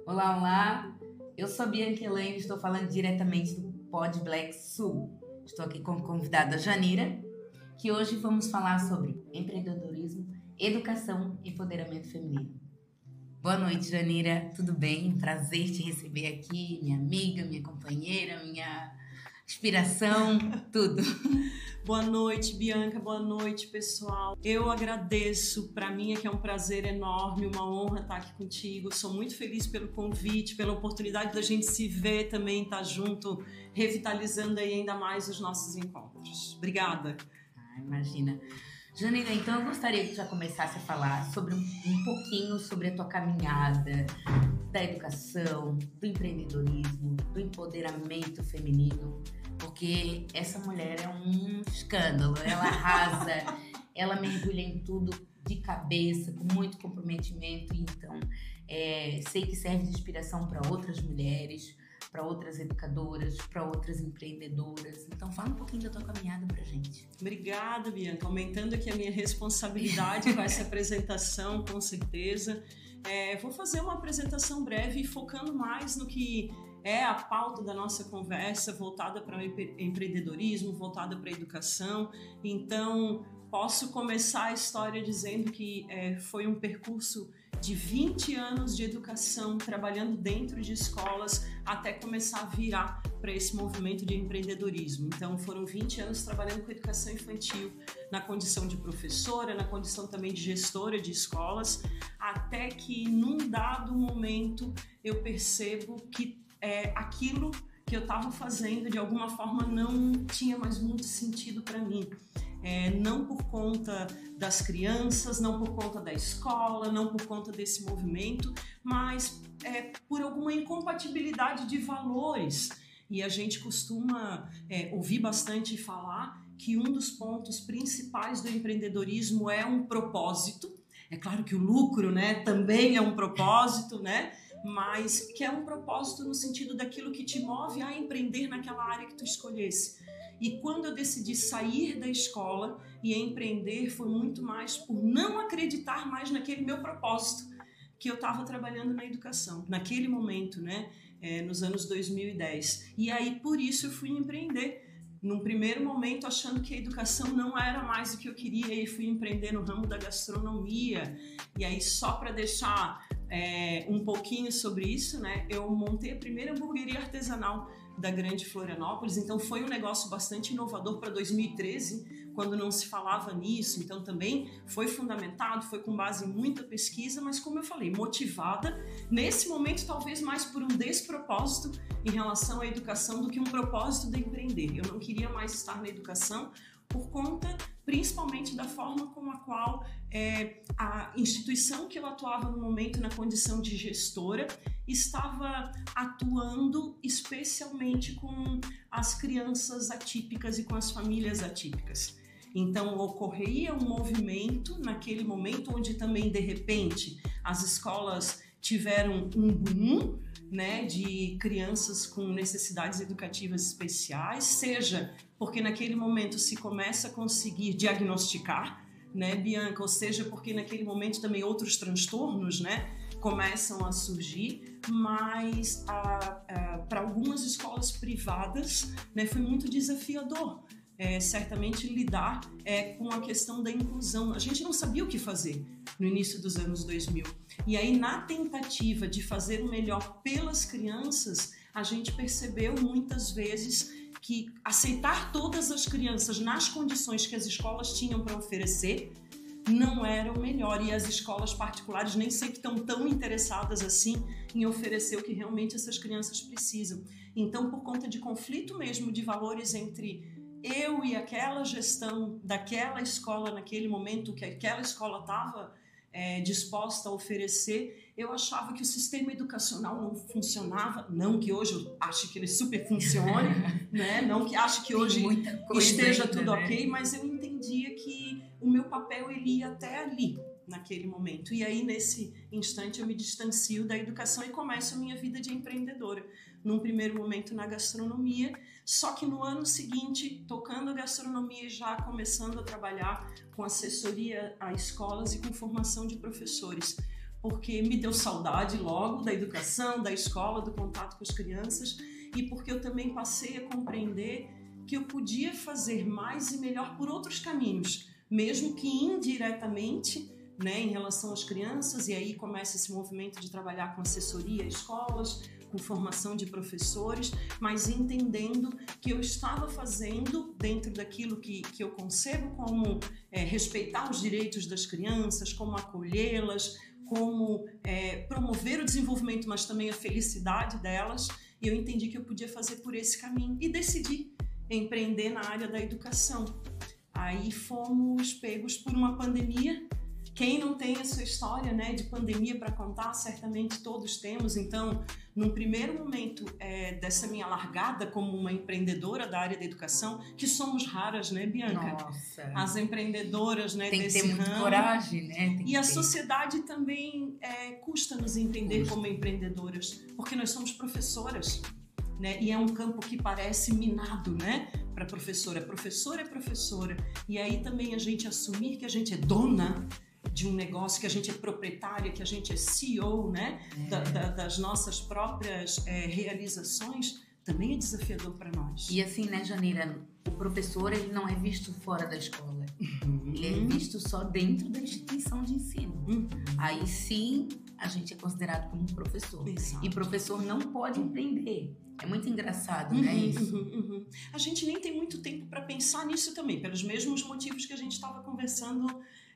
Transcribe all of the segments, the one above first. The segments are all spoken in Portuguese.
Olá, olá. Eu sou a Bianca Elaine, estou falando diretamente do Pod Black Sul. Estou aqui com a convidada Janira, que hoje vamos falar sobre empreendedorismo, educação e empoderamento feminino. Boa noite, Janira. Tudo bem? Prazer te receber aqui, minha amiga, minha companheira, minha inspiração, tudo. Boa noite, Bianca. Boa noite, pessoal. Eu agradeço. Para mim é que é um prazer enorme, uma honra estar aqui contigo. Sou muito feliz pelo convite, pela oportunidade da gente se ver também, estar junto, revitalizando aí ainda mais os nossos encontros. Obrigada. Imagina. Janira, então eu gostaria que tu já começasse a falar sobre um pouquinho sobre a tua caminhada da educação, do empreendedorismo, do empoderamento feminino, porque essa mulher é um escândalo, ela arrasa, ela mergulha em tudo de cabeça, com muito comprometimento, e então sei que serve de inspiração para outras mulheres, para outras educadoras, para outras empreendedoras. Então fala um pouquinho da tua caminhada pra gente. Obrigada, Bianca. Aumentando aqui a minha responsabilidade com essa apresentação, com certeza. Vou fazer uma apresentação breve, focando mais no que é a pauta da nossa conversa, voltada para o empreendedorismo, voltada para a educação. Então, posso começar a história dizendo que foi um percurso de 20 anos de educação, trabalhando dentro de escolas, até começar a virar para esse movimento de empreendedorismo. Então, foram 20 anos trabalhando com educação infantil, na condição de professora, na condição também de gestora de escolas, até que, num dado momento, eu percebo que aquilo que eu estava fazendo, de alguma forma, não tinha mais muito sentido para mim. Não por conta das crianças, não por conta da escola, não por conta desse movimento, mas por alguma incompatibilidade de valores. E a gente costuma ouvir bastante falar que um dos pontos principais do empreendedorismo é um propósito. É claro que o lucro, né, também é um propósito, né? Mas que é um propósito no sentido daquilo que te move a empreender naquela área que tu escolhesse. E quando eu decidi sair da escola e empreender, foi muito mais por não acreditar mais naquele meu propósito que eu estava trabalhando na educação, naquele momento, né? Nos anos 2010. E aí, por isso, eu fui empreender. Num primeiro momento, achando que a educação não era mais o que eu queria, e fui empreender no ramo da gastronomia. E aí, só para deixar um pouquinho sobre isso, né? Eu montei a primeira hamburgueria artesanal da Grande Florianópolis, então foi um negócio bastante inovador para 2013, quando não se falava nisso, então também foi fundamentado, foi com base em muita pesquisa, mas como eu falei, motivada, nesse momento talvez mais por um despropósito em relação à educação do que um propósito de empreender. Eu não queria mais estar na educação por conta principalmente da forma como a qual a instituição que eu atuava no momento na condição de gestora estava atuando especialmente com as crianças atípicas e com as famílias atípicas. Então ocorria um movimento naquele momento onde também de repente as escolas tiveram um boom, né, de crianças com necessidades educativas especiais, seja porque naquele momento se começa a conseguir diagnosticar, né, Bianca, ou seja, porque naquele momento também outros transtornos, né, começam a surgir, mas para algumas escolas privadas, né, foi muito desafiador. Certamente lidar com a questão da inclusão. A gente não sabia o que fazer no início dos anos 2000. E aí, na tentativa de fazer o melhor pelas crianças, a gente percebeu muitas vezes que aceitar todas as crianças nas condições que as escolas tinham para oferecer não era o melhor. E as escolas particulares nem sempre estão tão interessadas assim em oferecer o que realmente essas crianças precisam. Então, por conta de conflito mesmo de valores entre eu e aquela gestão daquela escola naquele momento, que aquela escola estava disposta a oferecer, eu achava que o sistema educacional não funcionava, não que hoje eu ache que ele super funcione, né? Não que ache que hoje esteja ainda, tudo ok, mas eu entendia que o meu papel ele ia até ali, naquele momento. E aí, nesse instante, eu me distancio da educação e começo a minha vida de empreendedora. Num primeiro momento na gastronomia, só que no ano seguinte, tocando a gastronomia e já começando a trabalhar com assessoria a escolas e com formação de professores. porque me deu saudade logo da educação, da escola, do contato com as crianças, e porque eu também passei a compreender que eu podia fazer mais e melhor por outros caminhos, mesmo que indiretamente, né, em relação às crianças, e aí começa esse movimento de trabalhar com assessoria a escolas, com formação de professores, mas entendendo que eu estava fazendo dentro daquilo que eu concebo como respeitar os direitos das crianças, como acolhê-las, como promover o desenvolvimento, mas também a felicidade delas, e eu entendi que eu podia fazer por esse caminho e decidi empreender na área da educação. Aí fomos pegos por uma pandemia. Quem não tem a sua história, né, de pandemia para contar, certamente todos temos. Então, num primeiro momento dessa minha largada como uma empreendedora da área da educação, que somos raras, né, Bianca? Nossa. As empreendedoras, né, tem que desse ter muita ramo. coragem, né? E a sociedade também custa nos entender como empreendedoras, porque nós somos professoras. Né? E é um campo que parece minado, né? Para professora. Professora é professora. E aí também a gente assumir que a gente é dona de um negócio, que a gente é proprietária, que a gente é CEO, né? Das nossas próprias realizações, também é desafiador para nós. E assim, né, Janeira, o professor ele não é visto fora da escola. Ele é visto só dentro da instituição de ensino. Aí sim, a gente é considerado como professor. Exato. E professor não pode empreender. É muito engraçado, né, isso? A gente nem tem muito tempo para pensar nisso também, pelos mesmos motivos que a gente estava conversando,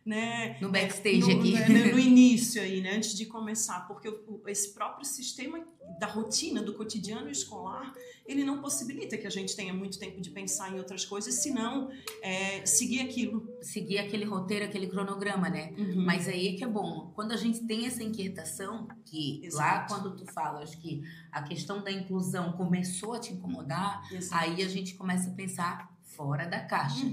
né, no backstage aqui. No início aí, né, antes de começar, porque esse próprio sistema da rotina, do cotidiano escolar, ele não possibilita que a gente tenha muito tempo de pensar em outras coisas, senão seguir aquilo. Seguir aquele roteiro, aquele cronograma, né? Mas aí é que é bom. Quando a gente tem essa inquietação, que Exato. Lá quando tu falas que a questão da inclusão começou a te incomodar, Exato. Aí a gente começa a pensar fora da caixa,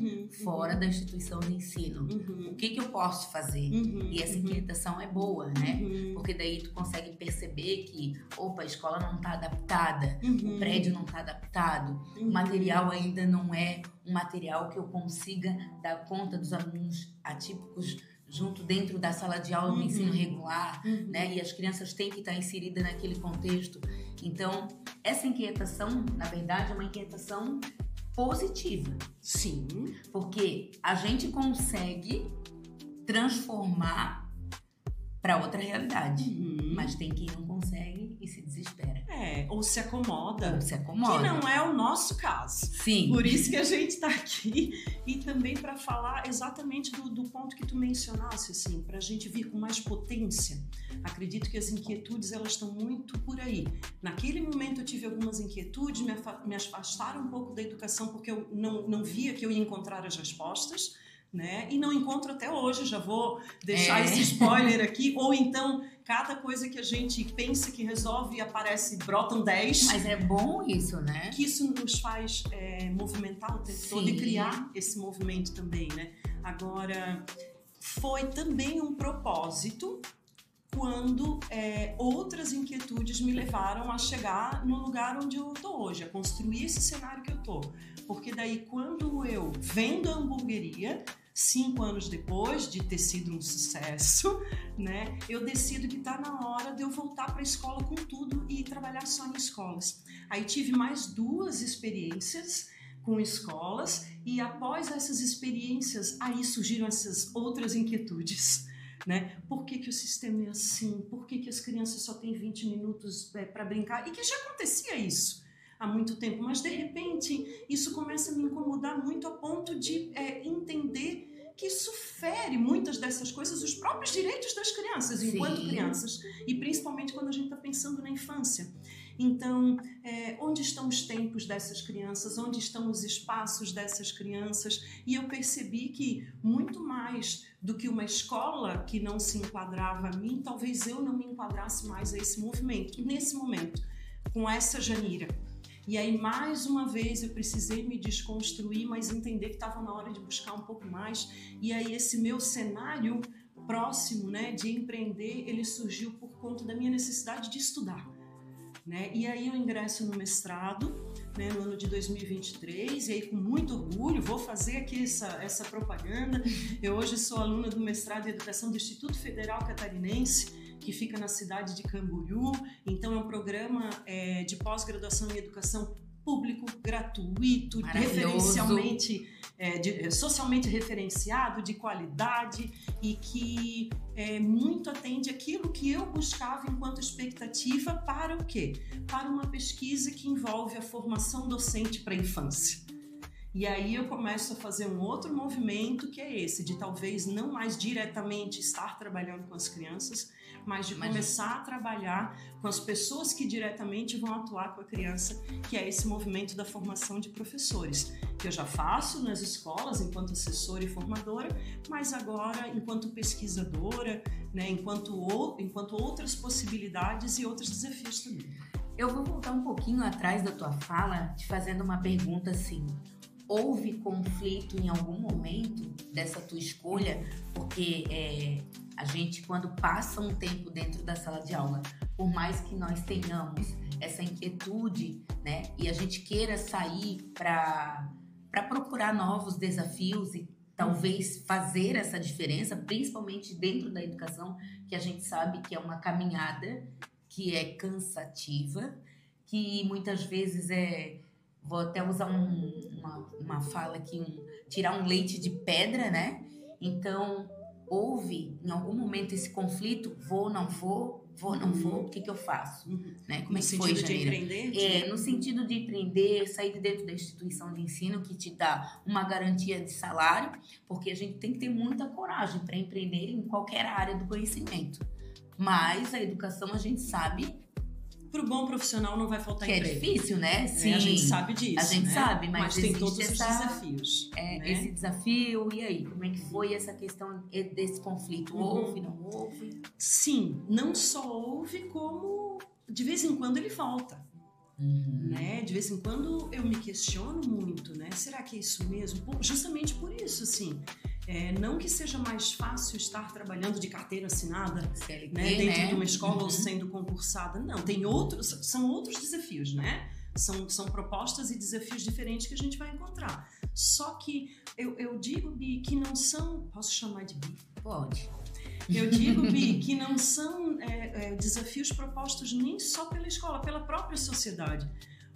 fora da instituição de ensino. O que eu posso fazer? E essa inquietação é boa, né? Porque daí tu consegue perceber que, opa, a escola não está adaptada, o prédio não está adaptado, o material ainda não é um material que eu consiga dar conta dos alunos atípicos junto dentro da sala de aula do ensino regular, né? E as crianças têm que estar inseridas naquele contexto. Então, essa inquietação, na verdade, é uma inquietação positiva. Sim. Porque a gente consegue transformar para outra realidade. Mas tem quem não consegue e se desespera. Ou se acomoda. Ou se acomoda. Que não é o nosso caso. Sim. Por isso que a gente está aqui. E também para falar exatamente do ponto que tu mencionasse, assim, para a gente vir com mais potência. Acredito que as inquietudes, elas estão muito por aí. Naquele momento eu tive algumas inquietudes, me afastaram um pouco da educação porque eu não via que eu ia encontrar as respostas. Né? E não encontro até hoje, já vou deixar esse spoiler aqui, ou então cada coisa que a gente pensa que resolve aparece, brotam 10. Mas é bom isso, né? Que isso nos faz movimentar o tempo todo e criar esse movimento também, né? Agora, foi também um propósito quando outras inquietudes me levaram a chegar no lugar onde eu tô hoje, a construir esse cenário que eu tô. Porque daí, quando eu vendo a hamburgueria, 5 anos depois de ter sido um sucesso, né, eu decido que está na hora de eu voltar para a escola com tudo e trabalhar só em escolas. Aí tive mais 2 experiências com escolas e após essas experiências, aí surgiram essas outras inquietudes. Né? Por que o sistema é assim? Por que as crianças só têm 20 minutos para brincar? E que já acontecia isso há muito tempo, mas de repente isso começa a me incomodar muito a ponto de entender que isso fere muitas dessas coisas, os próprios direitos das crianças, enquanto crianças, e principalmente quando a gente está pensando na infância. Então, onde estão os tempos dessas crianças? Onde estão os espaços dessas crianças? E eu percebi que muito mais do que uma escola que não se enquadrava a mim, talvez eu não me enquadrasse mais a esse movimento, nesse momento, com essa Janira. E aí, mais uma vez, eu precisei me desconstruir, mas entender que estava na hora de buscar um pouco mais. E aí, esse meu cenário próximo, né, de empreender, ele surgiu por conta da minha necessidade de estudar. Né? E aí eu ingresso no mestrado, né, no ano de 2023, e aí com muito orgulho vou fazer aqui essa propaganda. Eu hoje sou aluna do mestrado em Educação do Instituto Federal Catarinense, que fica na cidade de Camboriú. Então é um programa de pós-graduação em educação público, gratuito, socialmente referenciado, de qualidade e que muito atende aquilo que eu buscava enquanto expectativa para o quê? Para uma pesquisa que envolve a formação docente para a infância. E aí eu começo a fazer um outro movimento que é esse, de talvez não mais diretamente estar trabalhando com as crianças, mas de começar a trabalhar com as pessoas que diretamente vão atuar com a criança, que é esse movimento da formação de professores, que eu já faço nas escolas enquanto assessora e formadora, mas agora enquanto pesquisadora, né, enquanto outras possibilidades e outros desafios também. Eu vou voltar um pouquinho atrás da tua fala, te fazendo uma pergunta assim. Houve conflito em algum momento dessa tua escolha? Porque a gente, quando passa um tempo dentro da sala de aula, por mais que nós tenhamos essa inquietude, né, e a gente queira sair para procurar novos desafios e talvez fazer essa diferença, principalmente dentro da educação, que a gente sabe que é uma caminhada, que é cansativa, que muitas vezes vou até usar uma fala aqui, tirar um leite de pedra, né? Então, houve em algum momento esse conflito, vou, não vou, o que eu faço? Né? Como é que foi, Janeira? No sentido de empreender? No sentido de empreender, sair de dentro da instituição de ensino que te dá uma garantia de salário, porque a gente tem que ter muita coragem para empreender em qualquer área do conhecimento. Mas a educação, a gente sabe... Para o bom profissional não vai faltar emprego. É difícil, né? Sim. A gente sabe disso, a gente sabe, mas tem todos os desafios. Né? Esse desafio, e aí? Como é que foi essa questão desse conflito? Houve, não houve? Sim, não só houve, como de vez em quando ele volta. Né? De vez em quando eu me questiono muito, né? Será que é isso mesmo? Justamente por isso, assim. Não que seja mais fácil estar trabalhando de carteira assinada, CLT, né? Dentro de uma escola ou sendo concursada. Não, são outros desafios, né? São propostas e desafios diferentes que a gente vai encontrar. Só que eu digo, Bi, que não são... Posso chamar de Bi? Pode. Eu digo, Bi, que não são desafios propostos nem só pela escola, pela própria sociedade.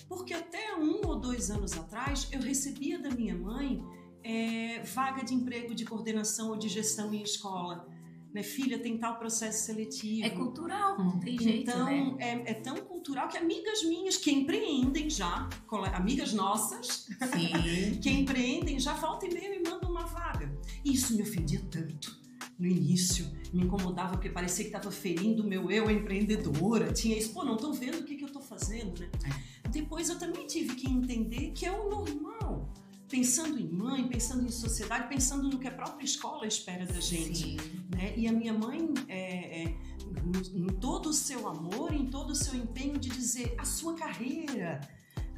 Porque até 1 ou 2 anos atrás, eu recebia da minha mãe vaga de emprego de coordenação ou de gestão em escola. Né? Filha, tem tal processo seletivo. É cultural, não tem jeito, então, né? É tão cultural que amigas minhas que empreendem já, amigas nossas, que empreendem já, volta e meia me mandam uma vaga. E isso me ofendia tanto. No início, me incomodava porque parecia que estava ferindo o meu eu empreendedora. Tinha isso, não estou vendo o que eu estou fazendo, né? Depois eu também tive que entender que é o normal. Pensando em mãe, pensando em sociedade, pensando no que a própria escola espera da gente. Né? E a minha mãe, em todo o seu amor, em todo o seu empenho de dizer a sua carreira,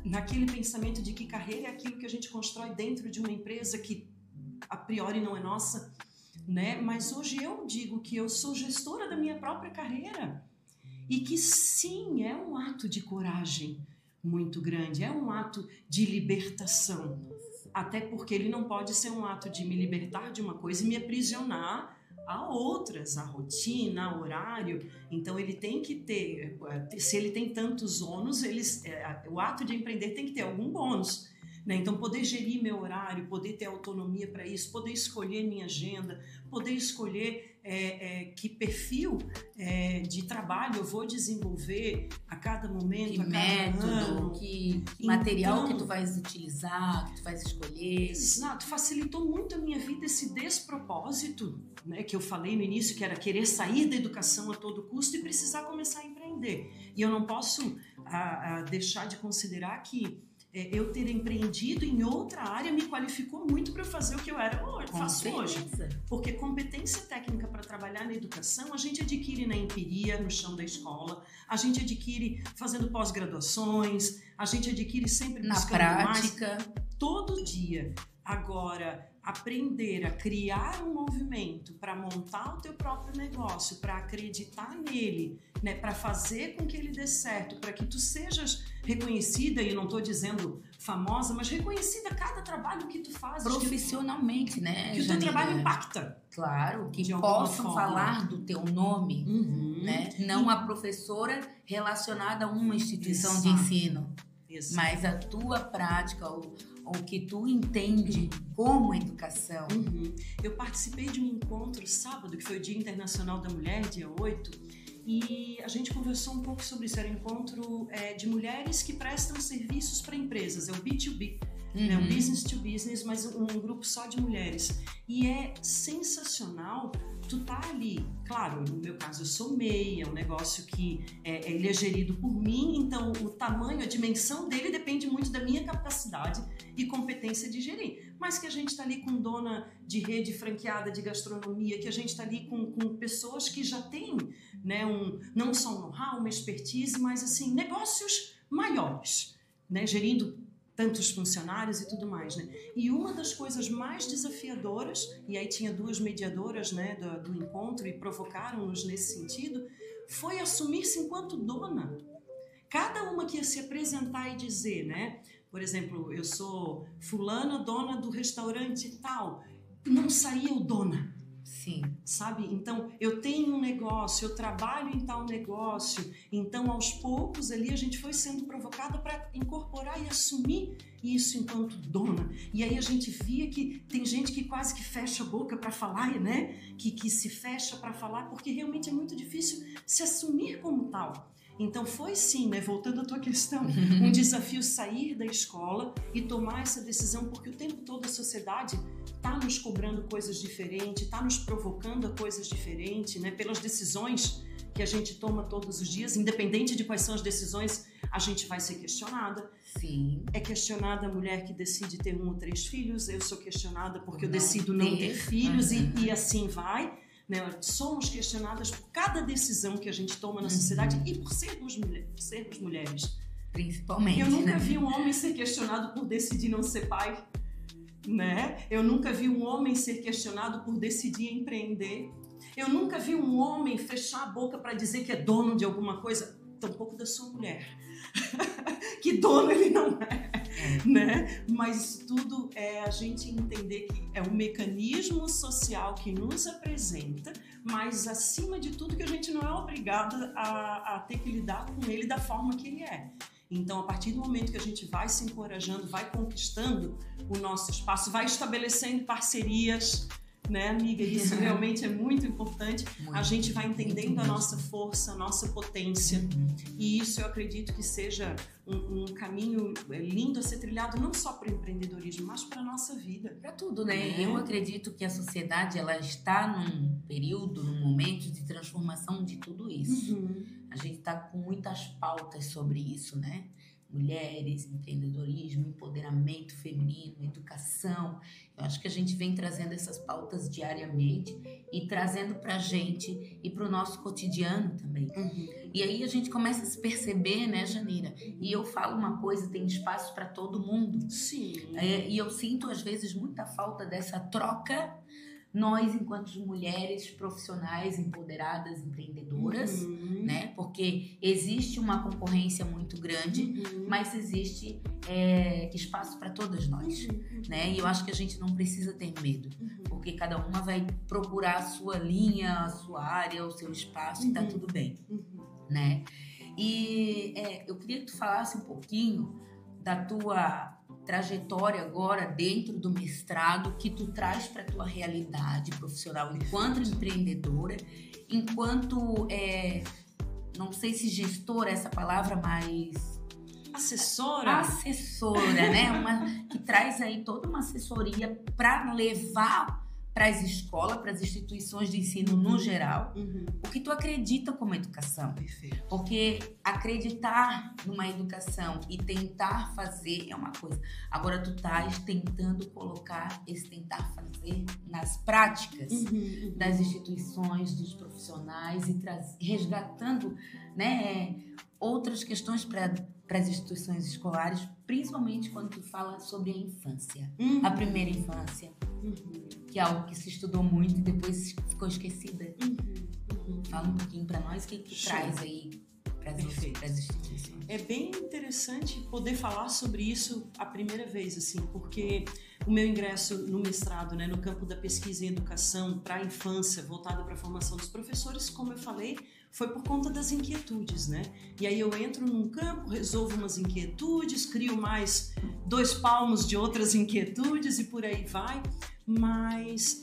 naquele pensamento de que carreira é aquilo que a gente constrói dentro de uma empresa que a priori não é nossa, né? Mas hoje eu digo que eu sou gestora da minha própria carreira e que sim, é um ato de coragem muito grande, é um ato de libertação. Até porque ele não pode ser um ato de me libertar de uma coisa e me aprisionar a outras, a rotina, a horário. Então ele tem que ter, se ele tem tantos ônus, o ato de empreender tem que ter algum bônus. Né? Então poder gerir meu horário, poder ter autonomia para isso, poder escolher minha agenda, poder escolher que perfil de trabalho eu vou desenvolver a cada momento, que a cada método, ano. Que material que tu vais utilizar, que tu vais escolher. Exato, facilitou muito a minha vida esse despropósito, né, que eu falei no início, que era querer sair da educação a todo custo e precisar começar a empreender. E eu não posso deixar de considerar que eu ter empreendido em outra área me qualificou muito para fazer o que eu faço hoje. Porque competência técnica para trabalhar na educação a gente adquire na empiria, no chão da escola, a gente adquire fazendo pós-graduações, a gente adquire sempre buscando na prática, mais, todo dia. Agora, aprender a criar um movimento para montar o teu próprio negócio, para acreditar nele, né, para fazer com que ele dê certo, para que tu sejas reconhecida, e não estou dizendo famosa, mas reconhecida cada trabalho que tu fazes. Profissionalmente, né, que o teu trabalho impacta. Claro, que possam falar do teu nome, né? Não a professora relacionada a uma instituição de ensino, mas a tua prática, o que tu entende como educação. Eu participei de um encontro sábado, que foi o Dia Internacional da Mulher, dia 8, e a gente conversou um pouco sobre isso. Era um encontro de mulheres que prestam serviços para empresas, é o B2B, né, um business to business, mas um grupo só de mulheres. E é sensacional. Tu tá ali, claro, no meu caso eu sou MEI, é um negócio que ele é gerido por mim, então o tamanho, a dimensão dele depende muito da minha capacidade e competência de gerir. Mas que a gente tá ali com dona de rede franqueada de gastronomia, que a gente tá ali com pessoas que já têm, né, não só um know-how, uma expertise, mas assim, negócios maiores, né, gerindo tantos funcionários e tudo mais, né? E uma das coisas mais desafiadoras, e aí tinha duas mediadoras, né, do encontro e provocaram-nos nesse sentido, foi assumir-se enquanto dona. Cada uma que ia se apresentar e dizer, né? Por exemplo, eu sou fulana, dona do restaurante tal. Não saía o dona. Sim. Sabe? Então, eu tenho um negócio, eu trabalho em tal negócio. Então, aos poucos, ali a gente foi sendo provocada para incorporar e assumir isso enquanto dona. E aí a gente via que tem gente que quase que fecha a boca para falar, né? Que se fecha para falar, porque realmente é muito difícil se assumir como tal. Então foi sim, né, voltando à tua questão, um desafio sair da escola e tomar essa decisão, porque o tempo todo a sociedade está nos cobrando coisas diferentes, está nos provocando a coisas diferentes, né, pelas decisões que a gente toma todos os dias, independente de quais são as decisões, a gente vai ser questionada. Sim. É questionada a mulher que decide ter 1 ou 3 filhos, eu sou questionada porque eu decido não ter filhos e assim vai. Né? Somos questionadas por cada decisão que a gente toma na sociedade e por sermos mulheres. Principalmente. Eu nunca vi um homem ser questionado por decidir não ser pai. Né? Eu nunca vi um homem ser questionado por decidir empreender. Eu nunca vi um homem fechar a boca para dizer que é dono de alguma coisa, tampouco da sua mulher. Que dono ele não é. Né? Mas tudo é a gente entender que é um mecanismo social que nos apresenta, mas acima de tudo que a gente não é obrigada a ter que lidar com ele da forma que ele é. Então, a partir do momento que a gente vai se encorajando, vai conquistando o nosso espaço, vai estabelecendo parcerias, né, amiga? Isso realmente é muito importante. A gente vai entendendo a nossa força, a nossa potência. E isso eu acredito que seja um caminho lindo a ser trilhado, não só para o empreendedorismo, mas para a nossa vida. Para tudo, né? Eu acredito que a sociedade ela está num período, num momento de transformação de tudo isso. A gente está com muitas pautas sobre isso, né? Mulheres, empreendedorismo, empoderamento feminino, educação. Eu acho que a gente vem trazendo essas pautas diariamente e trazendo para a gente e para o nosso cotidiano também. E aí a gente começa a se perceber, né, Janira? E eu falo uma coisa, tem espaço para todo mundo. Sim. E eu sinto, às vezes, muita falta dessa troca. Nós, enquanto mulheres profissionais, empoderadas, empreendedoras, né? Porque existe uma concorrência muito grande, mas existe espaço para todas nós, né? E eu acho que a gente não precisa ter medo, porque cada uma vai procurar a sua linha, a sua área, o seu espaço e tá tudo bem, né? E eu queria que tu falasse um pouquinho da tua trajetória agora dentro do mestrado que tu traz para a tua realidade profissional enquanto empreendedora, enquanto, não sei se gestora é essa palavra, mas... Assessora, né? Que traz aí toda uma assessoria para levar para as escolas, para as instituições de ensino no geral, o que tu acredita como educação. Perfeito. Porque acreditar numa educação e tentar fazer é uma coisa. Agora tu estás tentando colocar esse tentar fazer nas práticas das instituições, dos profissionais e resgatando, né, outras questões para as instituições escolares, principalmente quando tu fala sobre a infância, a primeira infância, que é algo que se estudou muito e depois ficou esquecida. Fala um pouquinho para nós o que traz aí para as instituições. É bem interessante poder falar sobre isso a primeira vez, assim, porque o meu ingresso no mestrado, né, no campo da pesquisa em educação para a infância, voltada para a formação dos professores, como eu falei, foi por conta das inquietudes, né? E aí eu entro num campo, resolvo umas inquietudes, crio mais 2 palmos de outras inquietudes e por aí vai. Mas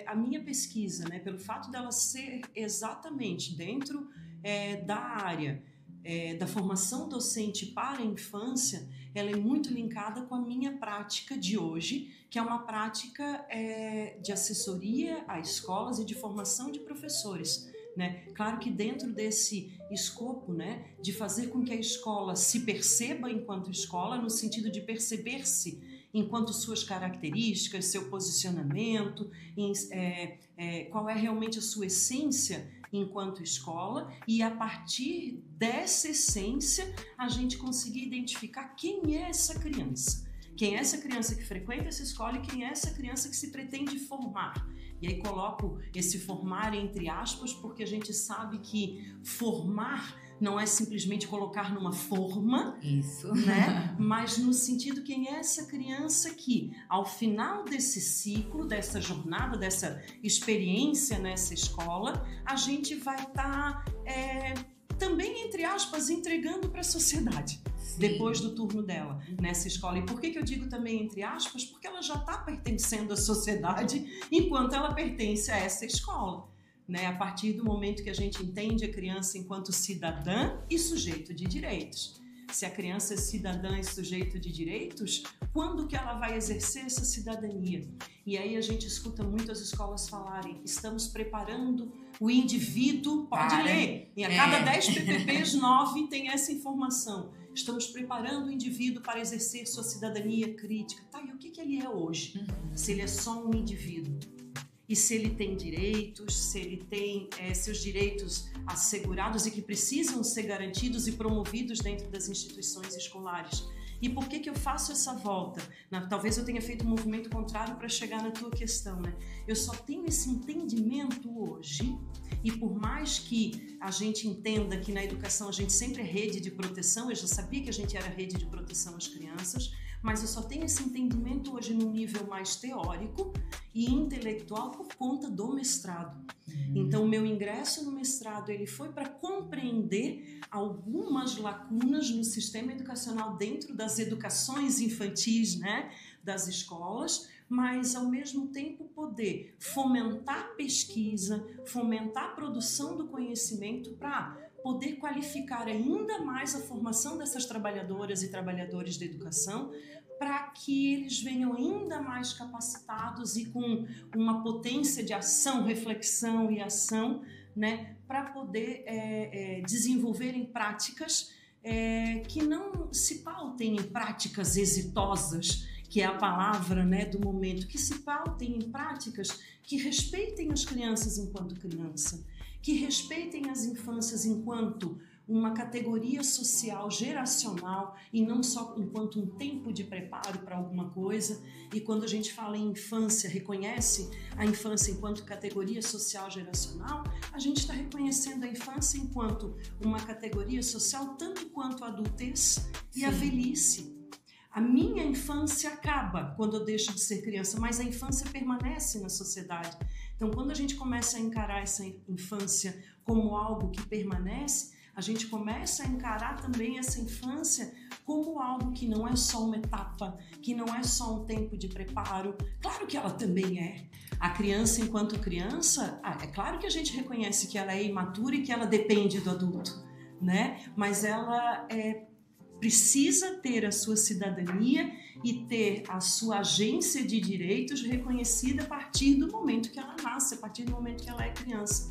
a minha pesquisa, né, pelo fato dela ser exatamente dentro da área da formação docente para a infância, ela é muito linkada com a minha prática de hoje, que é uma prática de assessoria a escolas e de formação de professores. Né? Claro que dentro desse escopo, né, de fazer com que a escola se perceba enquanto escola, no sentido de perceber-se enquanto suas características, seu posicionamento, qual é realmente a sua essência enquanto escola, e a partir dessa essência a gente conseguir identificar quem é essa criança. Quem é essa criança que frequenta essa escola e quem é essa criança que se pretende formar. E aí coloco esse formar entre aspas, porque a gente sabe que formar não é simplesmente colocar numa forma, isso, né? Mas no sentido quem é essa criança que, ao final desse ciclo, dessa jornada, dessa experiência nessa escola, a gente vai estar também, entre aspas, entregando para a sociedade. Sim. Depois do turno dela nessa escola. E por que eu digo também entre aspas? Porque ela já está pertencendo à sociedade enquanto ela pertence a essa escola. Né? A partir do momento que a gente entende a criança enquanto cidadã e sujeito de direitos. Se a criança é cidadã e sujeito de direitos, quando que ela vai exercer essa cidadania? E aí a gente escuta muito as escolas falarem, estamos preparando o indivíduo, pode ler, e a cada 10 PPPs, 9 tem essa informação. Estamos preparando o indivíduo para exercer sua cidadania crítica. Tá, e o que ele é hoje? Se ele é só um indivíduo? E se ele tem direitos, se ele tem seus direitos assegurados e que precisam ser garantidos e promovidos dentro das instituições escolares. E por que eu faço essa volta? Talvez eu tenha feito um movimento contrário para chegar na tua questão, né? Eu só tenho esse entendimento hoje, e por mais que a gente entenda que na educação a gente sempre é rede de proteção, eu já sabia que a gente era rede de proteção às crianças, mas eu só tenho esse entendimento hoje num nível mais teórico e intelectual por conta do mestrado. Então, o meu ingresso no mestrado ele foi para compreender algumas lacunas no sistema educacional dentro das educações infantis, né, das escolas, mas, ao mesmo tempo, poder fomentar a pesquisa, fomentar a produção do conhecimento para poder qualificar ainda mais a formação dessas trabalhadoras e trabalhadores da educação, para que eles venham ainda mais capacitados e com uma potência de ação, reflexão e ação, né, para poder desenvolverem práticas que não se pautem em práticas exitosas, que é a palavra, né, do momento, que se pautem em práticas que respeitem as crianças enquanto criança, que respeitem as infâncias enquanto uma categoria social geracional e não só enquanto um tempo de preparo para alguma coisa. E quando a gente fala em infância, reconhece a infância enquanto categoria social geracional, a gente está reconhecendo a infância enquanto uma categoria social tanto quanto a adultez e a velhice. A minha infância acaba quando eu deixo de ser criança, mas a infância permanece na sociedade. Então, quando a gente começa a encarar essa infância como algo que permanece, a gente começa a encarar também essa infância como algo que não é só uma etapa, que não é só um tempo de preparo. Claro que ela também é. A criança, enquanto criança, é claro que a gente reconhece que ela é imatura e que ela depende do adulto, né? Mas ela precisa ter a sua cidadania e ter a sua agência de direitos reconhecida a partir do momento que ela nasce, a partir do momento que ela é criança.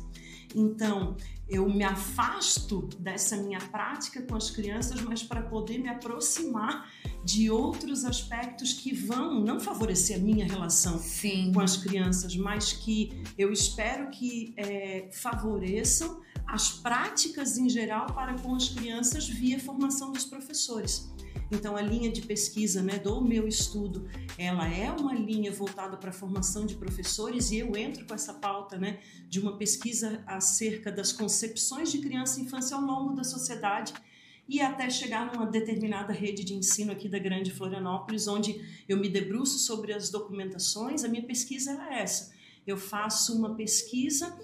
Então, eu me afasto dessa minha prática com as crianças, mas para poder me aproximar de outros aspectos que vão não favorecer a minha relação com as crianças, mas que eu espero que favoreçam as práticas em geral para com as crianças via formação dos professores. Então, a linha de pesquisa, né, do meu estudo, ela é uma linha voltada para a formação de professores, e eu entro com essa pauta, né, de uma pesquisa acerca das concepções de criança e infância ao longo da sociedade, e até chegar numa determinada rede de ensino aqui da Grande Florianópolis, onde eu me debruço sobre as documentações. A minha pesquisa é essa. Eu faço uma pesquisa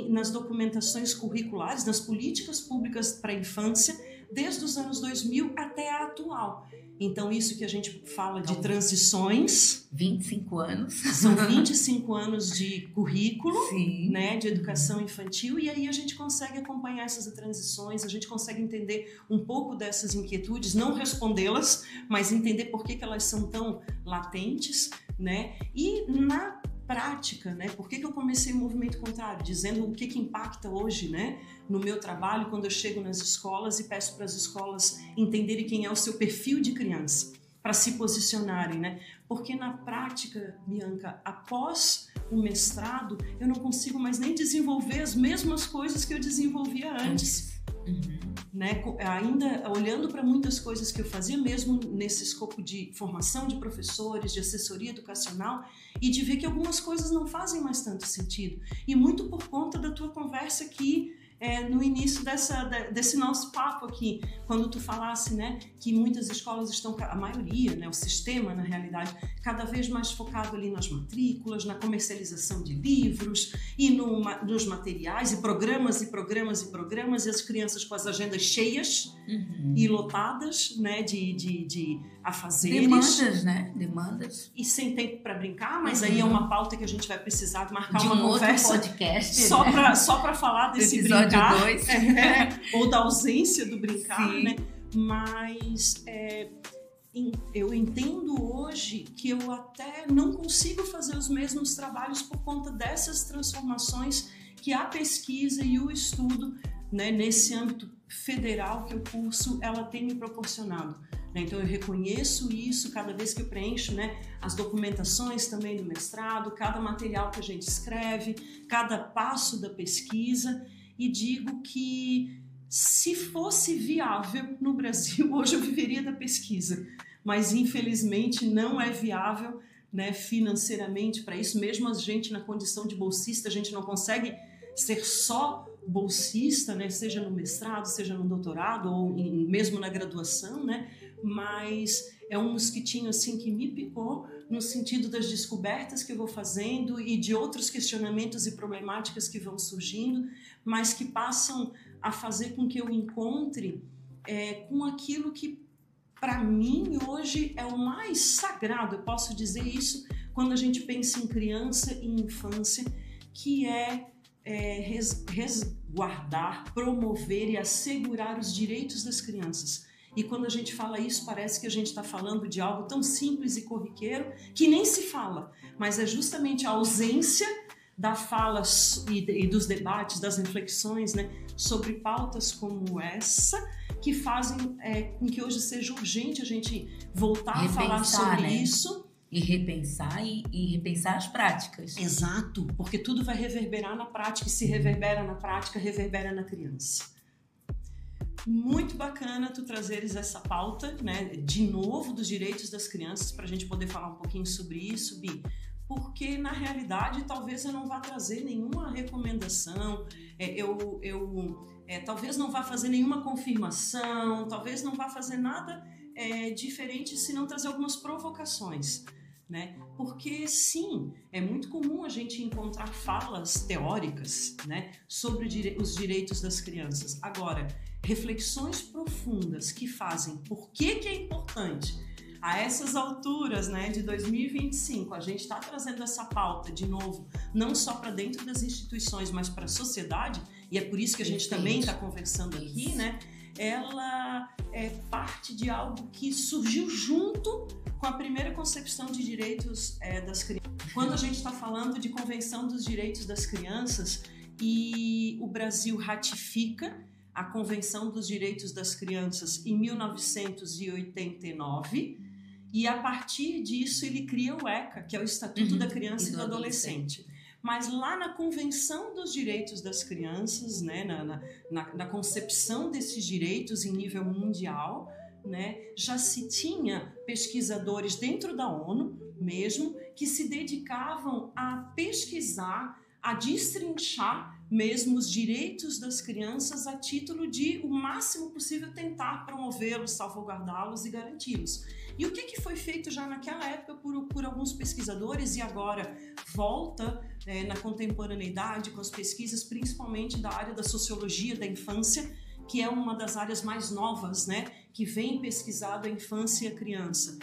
nas documentações curriculares, nas políticas públicas para a infância, desde os anos 2000 até a atual. Então, isso que a gente fala de transições... 25 anos. São 25 anos de currículo, Sim. Né, de educação infantil, e aí a gente consegue acompanhar essas transições, a gente consegue entender um pouco dessas inquietudes, não respondê-las, mas entender por que elas são tão latentes, né? E na prática, né? Por que eu comecei o movimento contrário? Dizendo o que impacta hoje, né, no meu trabalho, quando eu chego nas escolas e peço para as escolas entenderem quem é o seu perfil de criança, para se posicionarem, né? Porque na prática, Bianca, após o mestrado, eu não consigo mais nem desenvolver as mesmas coisas que eu desenvolvia antes. Né? Ainda olhando para muitas coisas que eu fazia mesmo nesse escopo de formação de professores, de assessoria educacional, e de ver que algumas coisas não fazem mais tanto sentido. E muito por conta da tua conversa aqui, no início desse nosso papo aqui, quando tu falasse, né, que muitas escolas estão, a maioria, né, o sistema, na realidade, cada vez mais focado ali nas matrículas, na comercialização de livros e nos materiais, e programas, e as crianças com as agendas cheias e lotadas, né, de afazeres. Demandas, né? Demandas. E sem tempo para brincar, mas aí é uma pauta que a gente vai precisar marcar de uma conversa outro podcast, só para falar desse episódio brincar, 2. Ou da ausência do brincar, Sim. né? Mas eu entendo hoje que eu até não consigo fazer os mesmos trabalhos por conta dessas transformações que a pesquisa e o estudo, né, nesse âmbito federal que eu curso, ela tem me proporcionado. Então, eu reconheço isso cada vez que eu preencho, né, as documentações também do mestrado, cada material que a gente escreve, cada passo da pesquisa, e digo que se fosse viável no Brasil, hoje eu viveria da pesquisa, mas infelizmente não é viável, né, financeiramente para isso. Mesmo a gente na condição de bolsista, a gente não consegue ser só bolsista, né, seja no mestrado, seja no doutorado ou mesmo na graduação, né, mas é um mosquitinho assim que me picou no sentido das descobertas que eu vou fazendo e de outros questionamentos e problemáticas que vão surgindo, mas que passam a fazer com que eu encontre com aquilo que para mim hoje é o mais sagrado, eu posso dizer isso quando a gente pensa em criança e infância, que é resguardar, promover e assegurar os direitos das crianças. E quando a gente fala isso, parece que a gente está falando de algo tão simples e corriqueiro que nem se fala, mas é justamente a ausência da fala e dos debates, das reflexões, né, sobre pautas como essa, que fazem com que hoje seja urgente a gente voltar a falar sobre, né, isso. E repensar e repensar as práticas. Exato, porque tudo vai reverberar na prática, e se reverbera na prática, reverbera na criança. Muito bacana tu trazeres essa pauta, né, de novo, dos direitos das crianças, para a gente poder falar um pouquinho sobre isso, Bi, porque na realidade talvez eu não vá trazer nenhuma recomendação, talvez não vá fazer nenhuma confirmação, talvez não vá fazer nada diferente, se não trazer algumas provocações, né? Porque sim, é muito comum a gente encontrar falas teóricas, né, sobre os direitos das crianças. Agora, reflexões profundas que fazem por que é importante a essas alturas, né, de 2025, a gente está trazendo essa pauta de novo, não só para dentro das instituições, mas para a sociedade, e é por isso que a gente também está conversando aqui, né? Ela é parte de algo que surgiu junto com a primeira concepção de direitos das crianças. Quando a gente está falando de Convenção dos Direitos das Crianças e o Brasil ratifica a Convenção dos Direitos das Crianças em 1989, e a partir disso ele cria o ECA, que é o Estatuto da Criança e do Adolescente. mas lá na Convenção dos Direitos das Crianças, né, na concepção desses direitos em nível mundial, né, já se tinha pesquisadores dentro da ONU mesmo que se dedicavam a pesquisar, a destrinchar mesmo os direitos das crianças a título de o máximo possível tentar promovê-los, salvaguardá-los e garanti-los. E o que foi feito já naquela época por alguns pesquisadores e agora volta na contemporaneidade com as pesquisas principalmente da área da sociologia da infância, que é uma das áreas mais novas, né, que vem pesquisado a infância e a criança.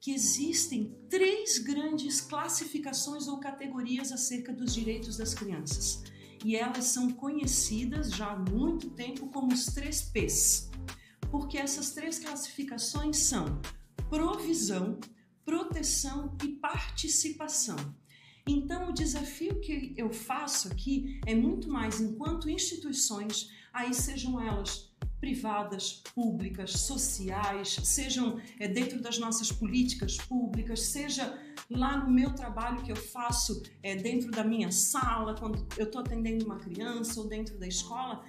Que existem 3 grandes classificações ou categorias acerca dos direitos das crianças. E elas são conhecidas já há muito tempo como os 3 P's. Porque essas 3 classificações são provisão, proteção e participação. Então, o desafio que eu faço aqui é muito mais enquanto instituições, aí sejam elas privadas, públicas, sociais, sejam dentro das nossas políticas públicas, seja lá no meu trabalho que eu faço dentro da minha sala, quando eu estou atendendo uma criança ou dentro da escola,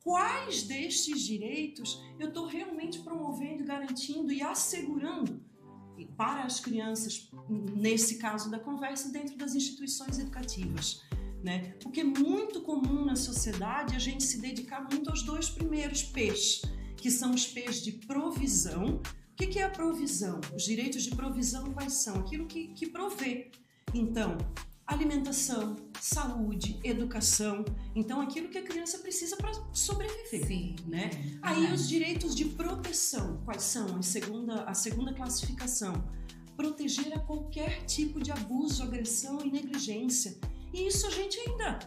quais destes direitos eu estou realmente promovendo, garantindo e assegurando para as crianças, nesse caso da conversa, dentro das instituições educativas. Né? Porque é muito comum na sociedade a gente se dedicar muito aos 2 primeiros P's, que são os P's de provisão. O que é a provisão? Os direitos de provisão quais são? Aquilo que provê. Então, alimentação, saúde, educação. Então, aquilo que a criança precisa para sobreviver. Sim, né? Aí os direitos de proteção, quais são? A segunda classificação. Proteger a qualquer tipo de abuso, agressão e negligência. E isso a gente ainda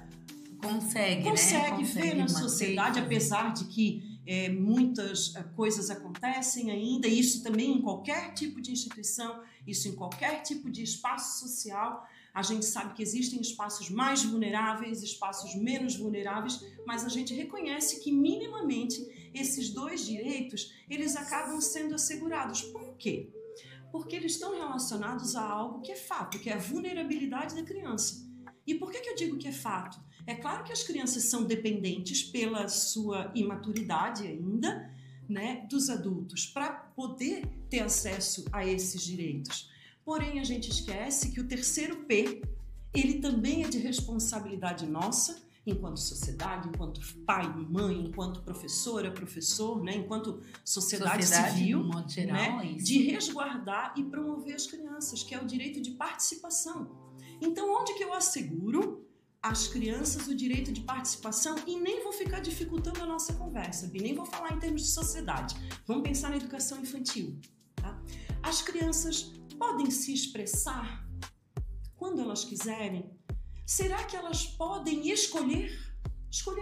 consegue ver na sociedade, apesar de que muitas coisas acontecem ainda, e isso também em qualquer tipo de instituição, isso em qualquer tipo de espaço social. A gente sabe que existem espaços mais vulneráveis, espaços menos vulneráveis, mas a gente reconhece que minimamente esses 2 direitos, eles acabam sendo assegurados. Por quê? Porque eles estão relacionados a algo que é fato, que é a vulnerabilidade da criança. E por que eu digo que é fato? É claro que as crianças são dependentes pela sua imaturidade ainda, né, dos adultos, para poder ter acesso a esses direitos. Porém, a gente esquece que o 3º P, ele também é de responsabilidade nossa, enquanto sociedade, enquanto pai, mãe, enquanto professora, professor, né, enquanto sociedade civil, de modo geral, né, de resguardar e promover as crianças, que é o direito de participação. Então, onde que eu asseguro às crianças o direito de participação? E nem vou ficar dificultando a nossa conversa, nem vou falar em termos de sociedade. Vamos pensar na educação infantil. Tá? As crianças podem se expressar quando elas quiserem? Será que elas podem escolher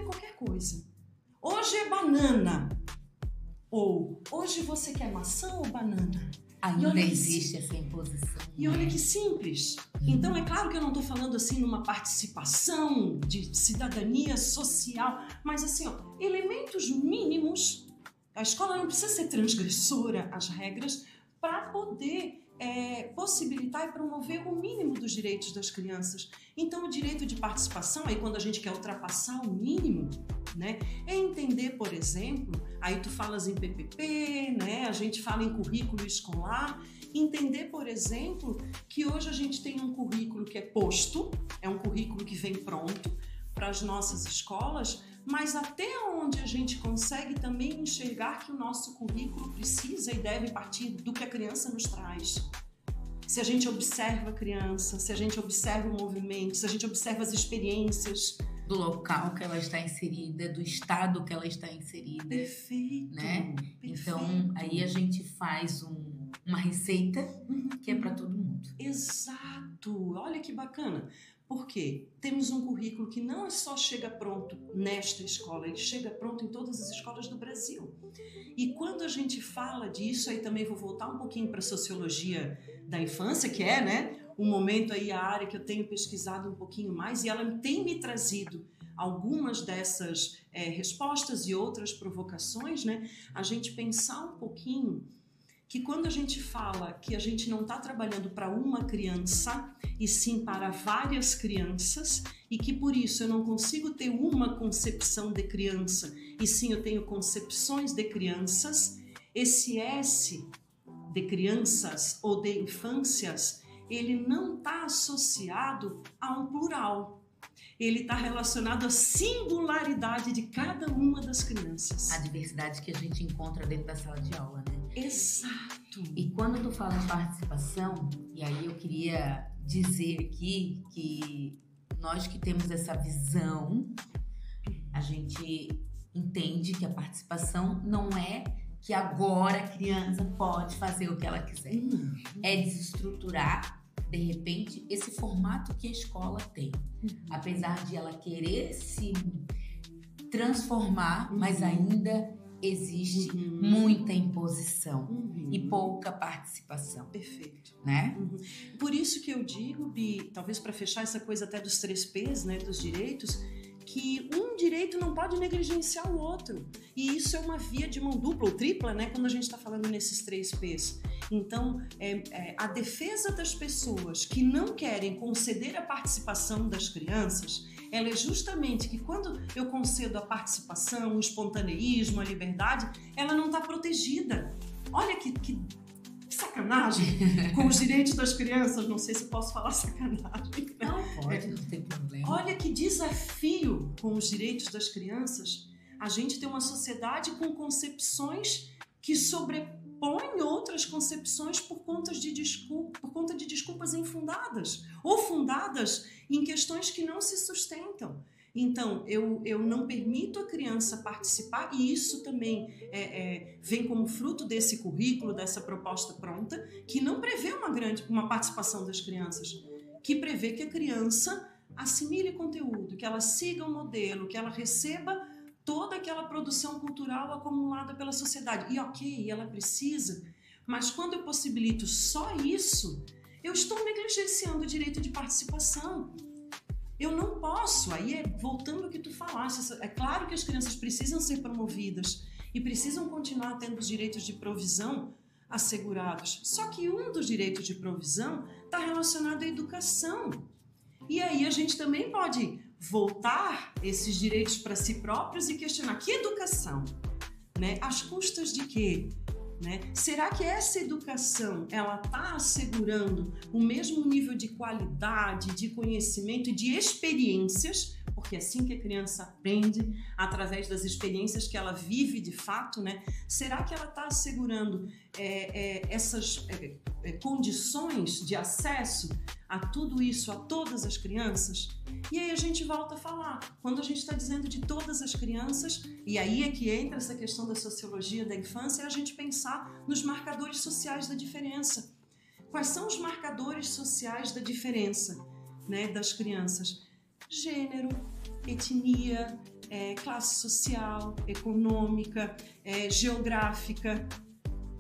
qualquer coisa? Hoje é banana. Ou hoje você quer maçã ou banana? Ainda existe essa imposição. E olha que simples. Então, é claro que eu não estou falando assim numa participação de cidadania social, mas assim, elementos mínimos. A escola não precisa ser transgressora às regras para poder possibilitar e promover o mínimo dos direitos das crianças. Então, o direito de participação, aí quando a gente quer ultrapassar o mínimo, né, é entender, por exemplo, aí tu falas em PPP, né, a gente fala em currículo escolar, entender, por exemplo, que hoje a gente tem um currículo que é posto, é um currículo que vem pronto para as nossas escolas, mas até onde a gente consegue também enxergar que o nosso currículo precisa e deve partir do que a criança nos traz. Se a gente observa a criança, se a gente observa o movimento, se a gente observa as experiências. Do local que ela está inserida, do estado que ela está inserida. Perfeito. Né? Perfeito. Então, aí a gente faz uma receita que é para todo mundo. Exato. Olha que bacana. Porque temos um currículo que não só chega pronto nesta escola, ele chega pronto em todas as escolas do Brasil. E quando a gente fala disso, aí também vou voltar um pouquinho para a sociologia da infância, que é, né, um momento aí, a área que eu tenho pesquisado um pouquinho mais, e ela tem me trazido algumas dessas respostas e outras provocações, né, a gente pensar um pouquinho que quando a gente fala que a gente não está trabalhando para uma criança, e sim para várias crianças, e que por isso eu não consigo ter uma concepção de criança, e sim eu tenho concepções de crianças, esse S de crianças ou de infâncias, ele não está associado a um plural. Ele está relacionado à singularidade de cada uma das crianças. A diversidade que a gente encontra dentro da sala de aula, né? Exato. E quando tu fala em participação, e aí eu queria dizer aqui que nós que temos essa visão, a gente entende que a participação não é que agora a criança pode fazer o que ela quiser. É desestruturar, de repente, esse formato que a escola tem. Apesar de ela querer se transformar, mas ainda existe muita imposição e pouca participação. Perfeito. Né? Por isso que eu digo, Bi, talvez para fechar essa coisa até dos 3 P's, né, dos direitos, que um direito não pode negligenciar o outro. E isso é uma via de mão dupla ou tripla, né, quando a gente está falando nesses 3 P's. Então, a defesa das pessoas que não querem conceder a participação das crianças, ela é justamente que quando eu concedo a participação, o espontaneísmo, a liberdade, ela não está protegida. Olha que sacanagem com os direitos das crianças, não sei se eu posso falar sacanagem. Não, pode, não tem problema. Olha que desafio com os direitos das crianças, a gente tem uma sociedade com concepções que sobrepõem outras concepções por conta de desculpas infundadas ou fundadas em questões que não se sustentam. Então, eu não permito a criança participar, e isso também vem como fruto desse currículo, dessa proposta pronta, que não prevê uma participação das crianças, que prevê que a criança assimile conteúdo, que ela siga um modelo, que ela receba toda aquela produção cultural acumulada pela sociedade. E ok, ela precisa, mas quando eu possibilito só isso, eu estou negligenciando o direito de participação. Eu não posso, aí voltando ao que tu falaste, é claro que as crianças precisam ser promovidas e precisam continuar tendo os direitos de provisão assegurados. Só que um dos direitos de provisão está relacionado à educação. E aí a gente também pode voltar esses direitos para si próprios e questionar que educação, né? Às custas de quê? Né? Será que essa educação ela está assegurando o mesmo nível de qualidade, de conhecimento e de experiências? Porque é assim que a criança aprende, através das experiências que ela vive de fato, né? Será que ela está assegurando essas condições de acesso a tudo isso, a todas as crianças? E aí a gente volta a falar, quando a gente está dizendo de todas as crianças, e aí é que entra essa questão da sociologia da infância, é a gente pensar nos marcadores sociais da diferença. Quais são os marcadores sociais da diferença, né, das crianças? Gênero, etnia, classe social, econômica, geográfica,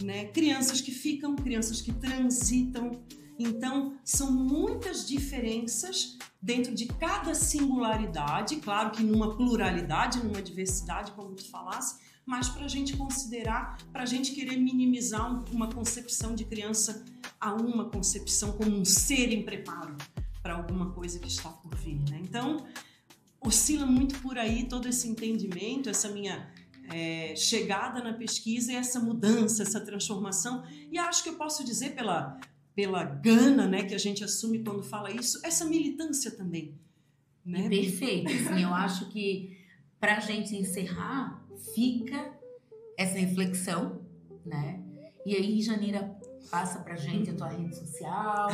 né? Crianças que ficam, crianças que transitam. Então, são muitas diferenças dentro de cada singularidade, claro que numa pluralidade, numa diversidade, como tu falasse, mas para a gente considerar, para a gente querer minimizar uma concepção de criança a uma concepção como um ser em preparo para alguma coisa que está por vir, né? Então, oscila muito por aí todo esse entendimento, essa minha chegada na pesquisa e essa mudança, essa transformação. E acho que eu posso dizer pela gana, né, que a gente assume quando fala isso, essa militância também. Né? Perfeito. Assim, eu acho que para a gente encerrar, fica essa reflexão, né? E aí, Janira, passa pra gente a tua rede social,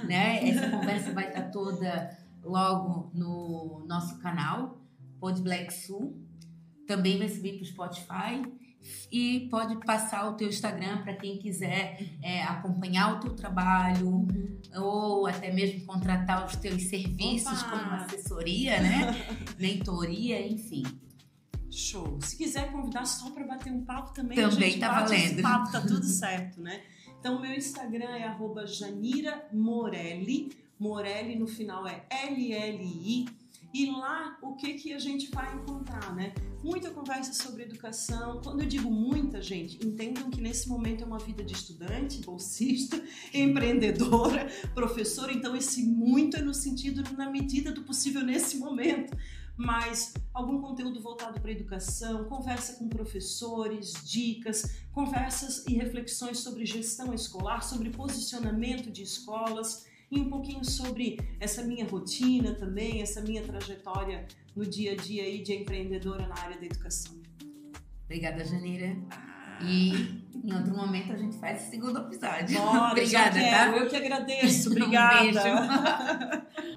né? Essa conversa vai estar toda logo no nosso canal, Pod Black Sul. Também vai subir para o Spotify e pode passar o teu Instagram para quem quiser acompanhar o teu trabalho ou até mesmo contratar os teus serviços como assessoria, né? Mentoria, enfim. Show. Se quiser convidar só para bater um papo também tá bate valendo. Esse papo, tá tudo certo, né? Então, o meu Instagram é @JaniraMorelli. Morelli no final é LLI. E lá, o que a gente vai encontrar, né? muita conversa sobre educação. Quando eu digo muita, gente, entendam que nesse momento é uma vida de estudante, bolsista, empreendedora, professora, então esse muito é no sentido, na medida do possível nesse momento. Mas algum conteúdo voltado para a educação, conversa com professores, dicas, conversas e reflexões sobre gestão escolar, sobre posicionamento de escolas e um pouquinho sobre essa minha rotina também, essa minha trajetória no dia a dia aí de empreendedora na área da educação. Obrigada, Janeira. E em outro momento a gente faz o segundo episódio. Bora, obrigada, tá? Eu que agradeço. Obrigada. Um beijo.